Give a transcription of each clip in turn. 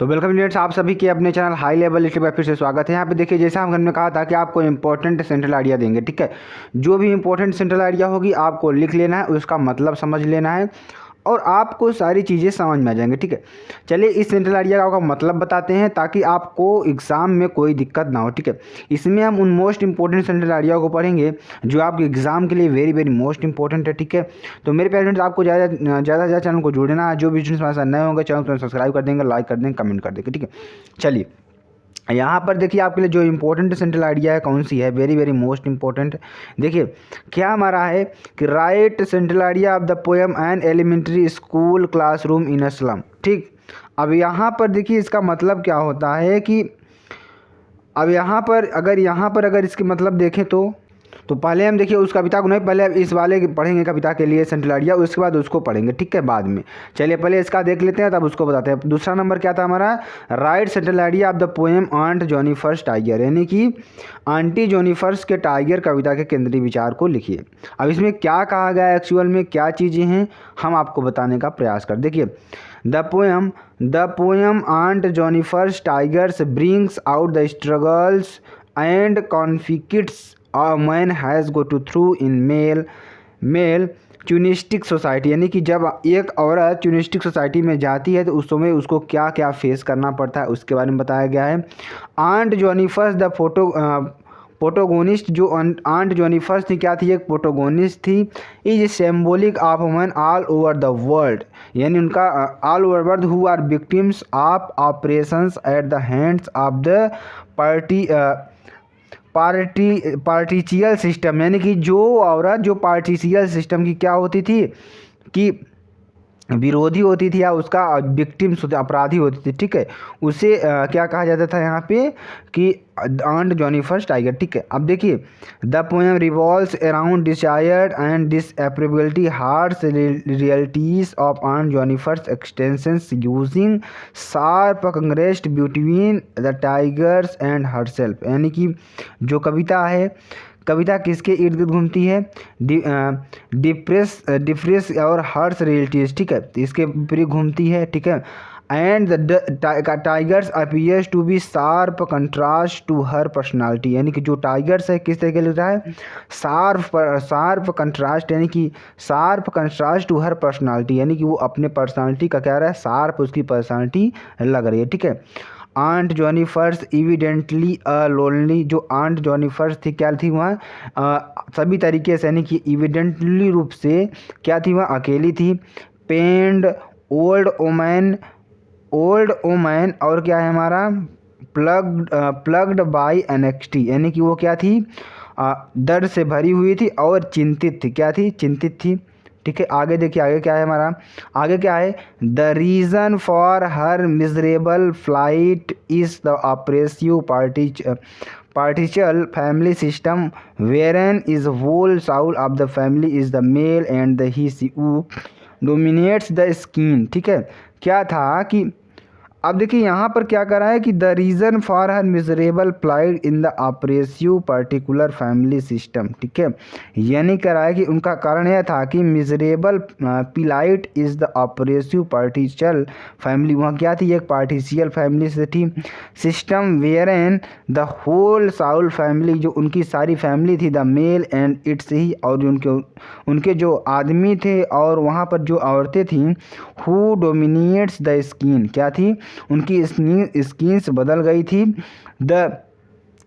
तो welcome students, आप सभी के अपने चैनल हाई लेवल लिस्ट पर फिर से स्वागत है। यहाँ पे देखिए, जैसा हमने कहा था कि आपको इंपॉर्टेंट सेंट्रल आइडिया देंगे। ठीक है, जो भी इंपॉर्टेंट सेंट्रल आइडिया होगी आपको लिख लेना है, उसका मतलब समझ लेना है और आपको सारी चीज़ें समझ में आ जाएंगे। ठीक है, चलिए इस सेंट्रल आइडिया का मतलब बताते हैं ताकि आपको एग्ज़ाम में कोई दिक्कत ना हो। ठीक है, इसमें हम उन मोस्ट इंपॉर्टेंट सेंट्रल आइडिया को पढ़ेंगे जो आपके एग्ज़ाम के लिए वेरी वेरी मोस्ट इंपॉर्टेंट है। ठीक है, तो मेरे पेरेंट्स आपको ज़्यादा चैनल को जुड़ना है। जो भी स्टूडेंट्स हमारे साथ नए होंगे चैनल को सब्सक्राइब कर देंगे, लाइक कर देंगे, कमेंट कर देंगे। ठीक है, चलिए यहाँ पर देखिए आपके लिए जो इंपॉर्टेंट सेंट्रल आइडिया है कौन सी है, वेरी वेरी मोस्ट इंपॉर्टेंट। देखिए क्या हमारा है कि write central idea of the poem an elementary school classroom in a slum. ठीक, अब यहाँ पर देखिए इसका मतलब क्या होता है कि अब यहाँ पर अगर इसके मतलब देखें तो पहले हम देखिए उस कविता को नहीं, पहले इस वाले पढ़ेंगे कविता के लिए सेंट्रल आइडिया, उसके बाद उसको पढ़ेंगे। ठीक है, बाद में। चलिए पहले इसका देख लेते हैं तब उसको बताते हैं। दूसरा नंबर क्या था हमारा, right central idea of the poem Aunt Jennifer's Tiger, यानी कि आंटी जोनिफर्स के टाइगर कविता के केंद्रीय विचार को लिखिए। अब इसमें क्या कहा गया, एक्चुअल में क्या चीज़ें हैं, हम आपको बताने का प्रयास कर। देखिए the poem Aunt Jennifer's tigers brings out the struggles and conflicts a man has go to through in male chauvinistic society, यानी कि जब एक औरत ट्यूनिस्टिक सोसाइटी में जाती है तो उस समय उसको क्या क्या फेस करना पड़ता है उसके बारे में बताया गया है। आंट जोनिफर्स द प्रोटोगोनिस्ट, जो आंट जोनिफर्स थी क्या थी, एक प्रोटोगोनिस्ट थी। Is symbolic of women all over the world, यानी उनका all over world who are victims of operations at the hands of the patriarchal system, यानी कि जो औरत जो पार्टिशियल सिस्टम की क्या होती थी कि विरोधी होती थी या उसका विक्टिम्स अपराधी होती थी। ठीक है, उसे क्या कहा जाता था यहाँ पे कि आंट जोनिफर्स टाइगर। ठीक है, अब देखिए the poem revolves around desire and disability harsh realities of aunt Jennifer's extensions using sharp contrast between the tigers and herself, यानी कि जो कविता है, कविता किसके इर्द गिर्द घूमती है, डिप्रेस और हर्ष रियलिटीज। ठीक है, इसके ऊपर घूमती है। ठीक है, and the tigers appears to be sharp contrast to her personality, यानी कि जो टाइगर्स है किस तरह के लग रहा है, शार्प कंट्रास्ट, यानी कि sharp contrast to her personality, यानी कि वो अपने पर्सनालिटी का क्या रहा है, शार्प उसकी पर्सनालिटी लग रही है। ठीक है, आंट जोनिफर्स इविडेंटली लोनली, जो आंट जोनिफर्स थी क्या थी वहाँ सभी तरीके से, यानी कि इविडेंटली रूप से क्या थी वहाँ अकेली थी। पेंड ओल्ड ओमैन और क्या है हमारा प्लग्ड बाई एनेक्सटी, यानी कि वो क्या थी दर्द से भरी हुई थी और चिंतित थी, क्या थी, चिंतित थी। ठीक है, आगे देखिए आगे क्या है हमारा, आगे क्या है, the reason for her miserable flight is the oppressive patriarchal family system wherein is whole soul of the family is the male and the he see dominates the skin. ठीक है, क्या था कि अब देखिए यहाँ पर क्या करा है कि the reason for her miserable plight in the oppressive particular family system. ठीक है, यानी करा है कि उनका कारण यह था कि miserable plight is the oppressive patriarchal family, वहाँ क्या थी, एक पार्टिशियल फैमिली से थी। System where an the whole soul family, जो उनकी सारी फैमिली थी, the male and it's he, और उनके जो आदमी थे और वहाँ पर जो औरतें थीं, हु डोमिनेट्स द स्किन, क्या थी, उनकी स्किन्स बदल गई थी। The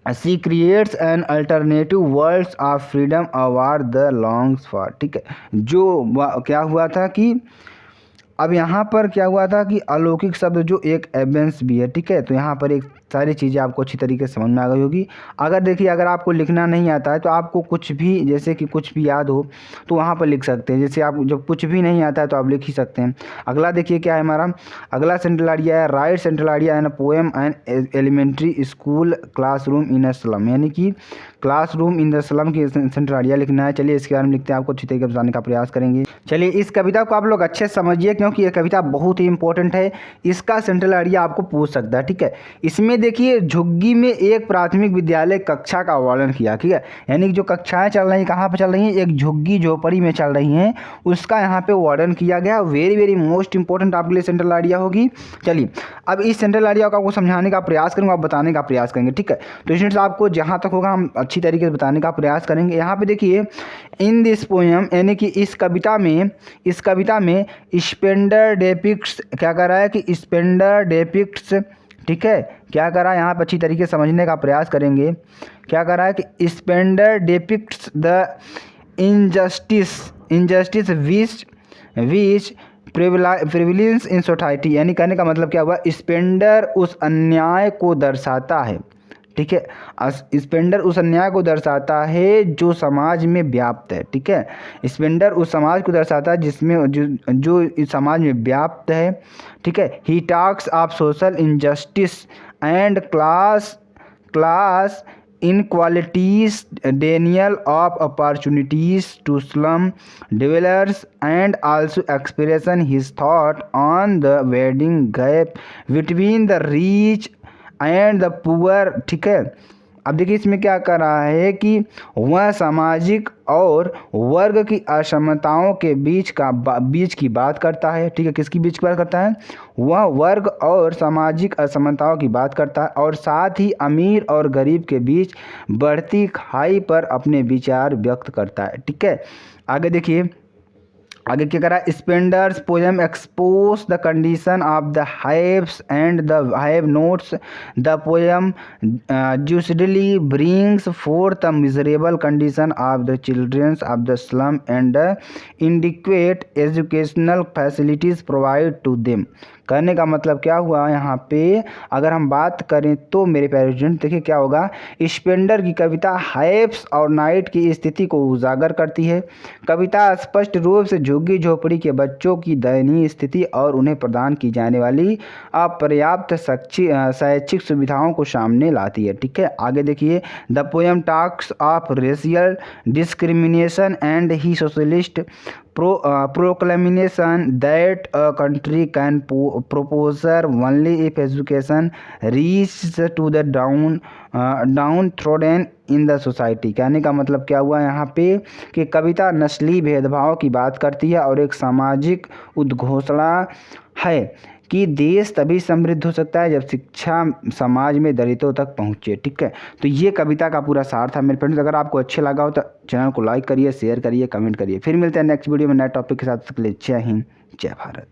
sea creates an alternative worlds of freedom award the longs for. ठीक है, जो क्या हुआ था कि अब यहाँ पर क्या हुआ था कि अलौकिक शब्द जो एक एवेंस भी है। ठीक है, तो यहाँ पर एक सारी चीज़ें आपको अच्छी तरीके से समझ में आ गई होगी। अगर देखिए अगर आपको लिखना नहीं आता है तो आपको कुछ भी, जैसे कि कुछ भी याद हो तो वहाँ पर लिख सकते हैं। जैसे आप जब कुछ भी नहीं आता है तो आप लिख ही सकते हैं। अगला देखिए क्या है हमारा, अगला सेंट्रल आइडिया है write central idea an poem and elementary school classroom in a slum, यानी कि क्लासरूम इन द स्लम की सेंट्रल आइडिया लिखना है। चलिए इसके बारे में लिखते हैं, आपको अच्छी तरीके से बताने का प्रयास करेंगे। चलिए इस कविता को आप लोग अच्छे से समझिए क्योंकि यह कविता बहुत ही इंपॉर्टेंट है, इसका सेंट्रल आइडिया आपको पूछ सकता है। ठीक है, इसमें देखिए झुग्गी में एक प्राथमिक विद्यालय कक्षा का वर्णन किया, ठीक है। यानी कि जो कक्षाएं चल रही हैं कहाँ पर चल रही हैं, एक झुग्गी झोपड़ी में चल रही हैं, उसका यहाँ पे वर्णन किया गया। वेरी वेरी मोस्ट इंपॉर्टेंट आपके लिए सेंट्रल आइडिया होगी। चलिए अब इस सेंट्रल आइडिया को आपको समझाने का प्रयास करूँगा, आप बताने का प्रयास करेंगे, ठीक है। तो स्टूडेंट्स आपको जहाँ तक होगा हम अच्छी तरीके से बताने का प्रयास करेंगे। यहाँ पे देखिए इन दिस पोएम, यानी कि इस कविता में स्पेंडर डेपिक्ट्स क्या कर रहा है कि स्पेंडर डेपिक्ट्स, ठीक है, क्या कर रहा है यहाँ पर अच्छी तरीके से समझने का प्रयास करेंगे। क्या कर रहा है कि Spender depicts the injustice which prevalence in society, यानी कहने का मतलब क्या हुआ, स्पेंडर उस अन्याय को दर्शाता है, ठीक है। स्पेंडर उस अन्याय को दर्शाता है जो समाज में व्याप्त है, ठीक है। स्पेंडर उस समाज को दर्शाता है जिसमें जो इस समाज में व्याप्त है, ठीक है। He talks of social injustice and class inequalities, denial of opportunities to slum dwellers, and also expression his thought on the widening gap between the rich and the poor, ठीक है। अब देखिए इसमें क्या कर रहा है कि वह सामाजिक और वर्ग की असमानताओं के बीच की बात करता है, ठीक है। किसकी बीच की बात करता है, वह वर्ग और सामाजिक असमानताओं की बात करता है, और साथ ही अमीर और गरीब के बीच बढ़ती खाई पर अपने विचार व्यक्त करता है, ठीक है। आगे देखिए आगे क्या करा, Spender's poem expose the condition of the haves and the have nots. The poem lucidly brings forth the miserable condition of the childrens of the slum and the inadequate educational facilities provide to them. कहने का मतलब क्या हुआ यहाँ पे, अगर हम बात करें तो मेरे प्यारे स्टूडेंट देखिए क्या होगा, स्पेंडर की कविता हैव्स और नाइट की स्थिति को उजागर करती है। कविता स्पष्ट रूप से झुग्गी झोपड़ी के बच्चों की दयनीय स्थिति और उन्हें प्रदान की जाने वाली अपर्याप्त शैक्षिक सुविधाओं को सामने लाती है, ठीक है। आगे देखिए the poem talks of racial discrimination and he socialist proclamation that a country can prosper only if education reaches to the downtrodden in the society। कहने का मतलब क्या हुआ यहाँ पे कि कविता नस्ली भेदभाव की बात करती है और एक सामाजिक उद्घोषणा है कि देश तभी समृद्ध हो सकता है जब शिक्षा समाज में दलितों तक पहुँचे, ठीक है। तो ये कविता का पूरा सार था मेरे फ्रेंड्स। अगर आपको अच्छे लगा हो तो चैनल को लाइक करिए, शेयर करिए, कमेंट करिए। फिर मिलते हैं नेक्स्ट वीडियो में नए टॉपिक के साथ। जय हिंद, जय भारत।